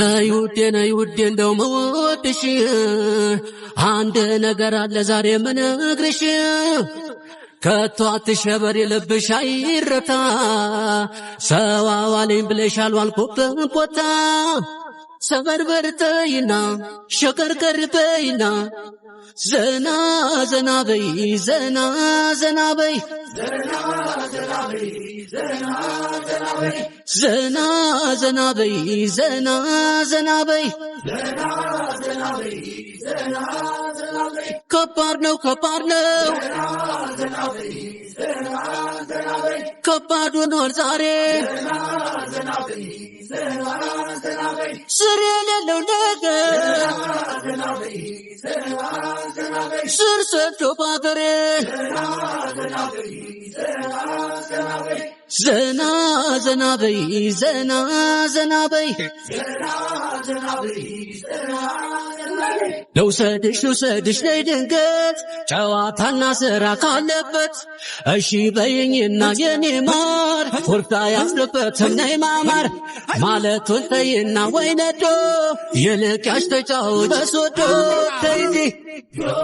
አይውዴ እንደው መወድሽ አንድ ነገር አለ ዛሬ ምነግርሽ ከቶ አትሸበር የልብሽ አይረታ ሰዋዋለኝ ብለሻል ዋልኩበት ቦታ ሰበርበርተይና ሸከርከርበይና ዘና ዘና በይ ዘና ዘና በይ ዘና ዘና በይ ዘና ዘና በይ ከባድ ነው ከባድ ሆኗል ዛሬ ስር የሌለው ነገር ስር ሰዶ ባገሬ ዘና ዘና በይ ዘና ዘና በይ ልውሰድሽ ነይ ድንገት ጨዋታና ስራ ካለበት እሺ በይኝና የኔ ማር ወርታ ያስለበትም ነይ ማማር ማለቱን ተይና ወይ ነዶ የልቃሽ ተጫውት በሶዶ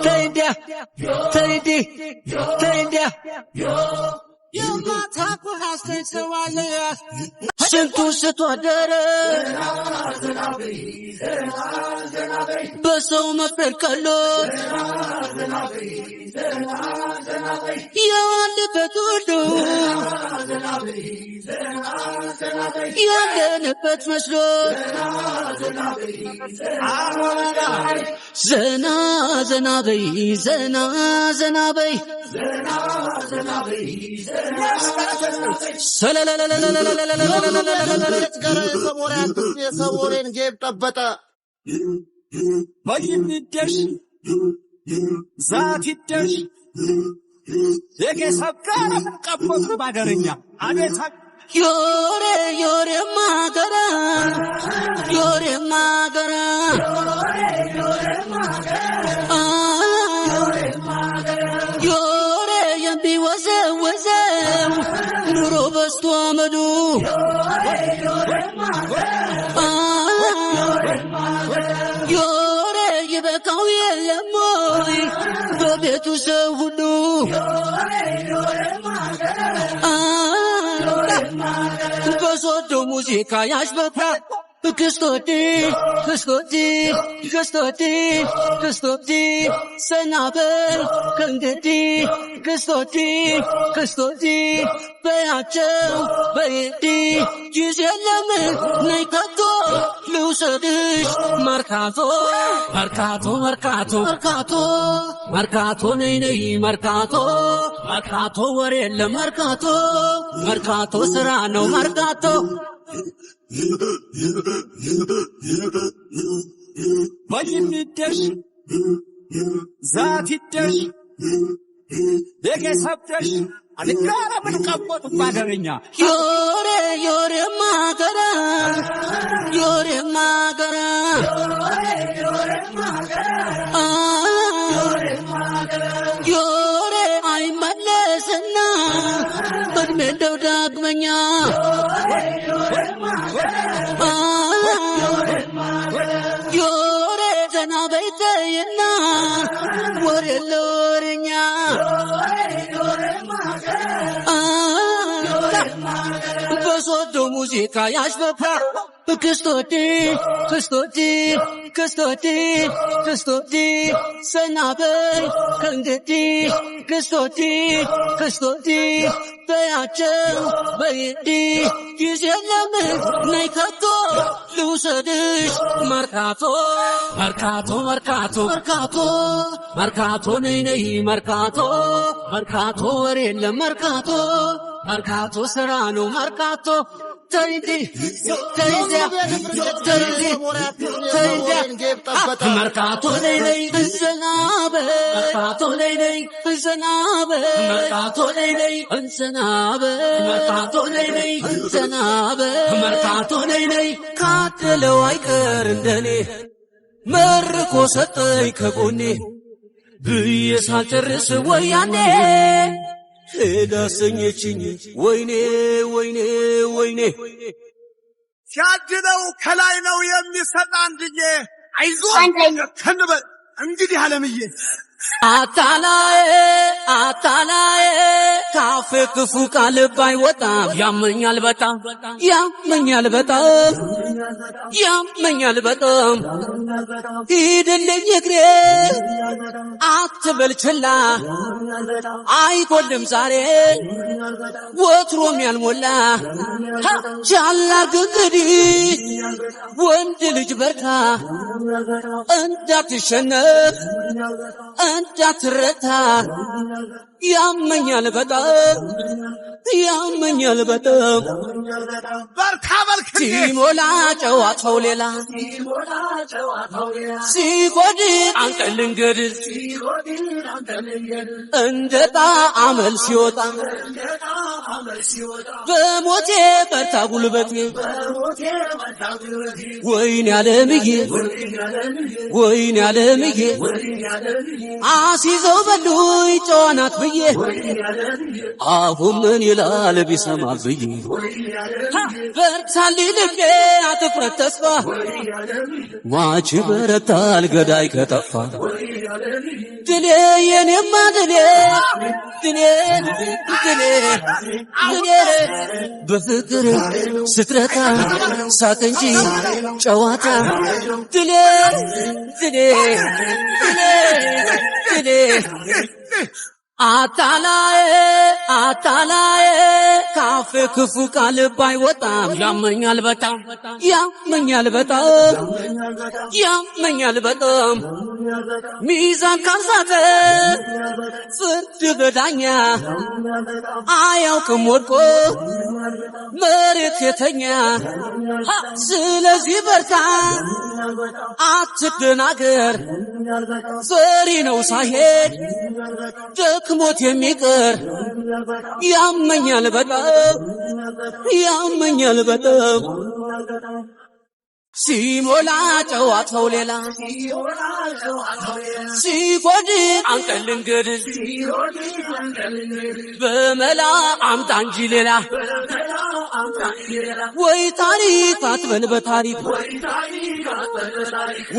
ተይንዲያ የማታቁ ሀስተዋለ ስንቱ ስትወደረ በሰው መፍረድ ቀሎት ያለበት ሁሉ ያለንበት መስሎት ዘና ዘና በይ ዘና ዘና በይ ሰሞሬን ጌብ ጠበጠ ወይንደሽ ዛትደሽ የከሰብ ጋር ቀቦት ባደረኛ አቤት ዮሬ ማገራ ዮሬ የሚወዘወዘው ኑሮ በስቶ አመዱ ዮሬ ይበቃው የለም ወይ በቤቱ ሰው ሁሉ በሶዶ ሙዚቃ ያሽበታ ክስቶቲ ሰናበል ከእንግዲህ ክስቶቲ በያቸው በይዲ ጊዜ ለምን ነይ ከቶ ልውሰድሽ መርካቶ ነይ መርካቶ ወሬ የለም መርካቶ ስራ ነው መርካቶ ወይንደሽ ዛትደሽ የከሰብደሽ አልጋራ ምን ቀቦት ባደረኛ ዮሬ ማገራ ዮሬ አይመለስና በድሜ እንደው ዳግመኛ ዮሬ ዘና በይተይና ወሬ ለወሬኛ በሶዶ ሙዚቃ ያሽበፋ ክስቶቲ ሰናበል ከእንግዲህ ክስቶቲ በያቸው በይዲ ጊዜ ለምን ነይ ከቶ ልውሰድሽ መርካቶ ነይ መርካቶ ወሬ የለም መርካቶ ስራ ነው መርካቶ መርካቶ ነይ እንሰናበል ካደለው አይቀር እንደኔ መርቆ ሰጠኝ ከጎኔ ብዬ ሳልጨርስ ወያኔ ሄዳ ሰኘችኝ ወይኔ ሲያድለው ከላይ ነው የሚሰጥ አንድዬ አይዞህ ከንበል እንግዲህ ዓለምዬ አታላይ ካፌ ክፉ ቃል ባይወጣም ያመኛል በጣም ሂድልኝ እግሬ አትበል ችላ አይጎልም ዛሬ ወትሮም ያልሞላ ቻላርግ እንግዲህ ወንድ ልጅ በርታ እንዳትሸነፍ እንዳትረታ ያመኛል በጣም በርታ በልክ ሲሞላ ጨዋታው ሌላ ሲጎድል አንተ ልንገድል እንደ ጣዕመል ሲወጣ በሞቴ በርታ ጉልበቴ ወይኔ ዓለምዬ አሲዘው በሉኝ ጨዋናት ብዬ አሁን ምን ይላል ቢሰማ ብዬ በርታልኝ ልቤ አትኩረት ተስፋ ሟች በረታል ገዳይ ከጠፋ ድሌ የኔማ ድሌ በፍቅር ስትረታ ሳቅ እንጂ ጨዋታ ድሌ አታላይ ካፌ ክፉ ቃል ባይወጣም ያመኛል በጣም ሚዛን ካልሳተ ፍርድ በዳኛ አያውቅም ወድቆ መሬት የተኛ ስለዚህ በርታ አትደናገር ፈሪ ነው ሳይሄድ ደክሞት የሚቀር ያመኛል በጣም ሲሞላ ጨዋታው ሌላ ሲጎድል አንተ ልንገድል በመላ አምጣ እንጂ ሌላ ወይ ታሪክ አትበል በታሪክ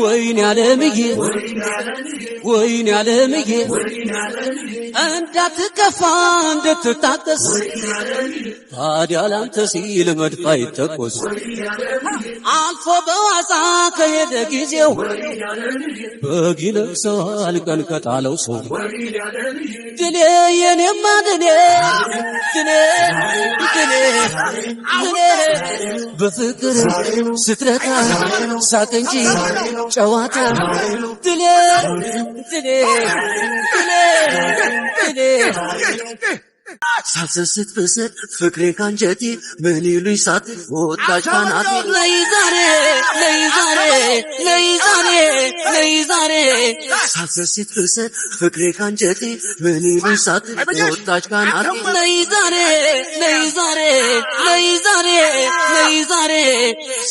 ወይኔ ዓለምዬ እንዳትከፋ እንድትታገስ ታዲያ ላንተ ሲል መድፍ አይተኮስ አልፎ በዋዛ ከሄደ ጊዜው በግ ይለብሰዋል ቀን ከጣለው ሰው ድሌ የኔማ ድሌ በፍቅር ስትረታ ሳቅ እንጂ ጨዋታ ድሌ ሳልሰስት ብስት ፍቅሬ ካንጀቴ ምን ይሉኝ ሳት ወጣች ካናቴ ነይ ዛሬ ሳልሰስት ብስት ፍቅሬ ካንጀቴ ምን ይሉኝ ሳት ወጣች ካናቴ ነይ ዛሬ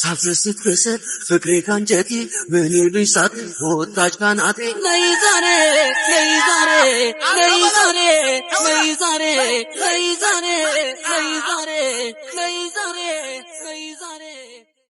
ሳልሰስት ብስት ፍቅሬ ካንጀቴ ምን ይሉኝ ሳት ወጣች ካናቴ ነይ ዛሬ Lay zare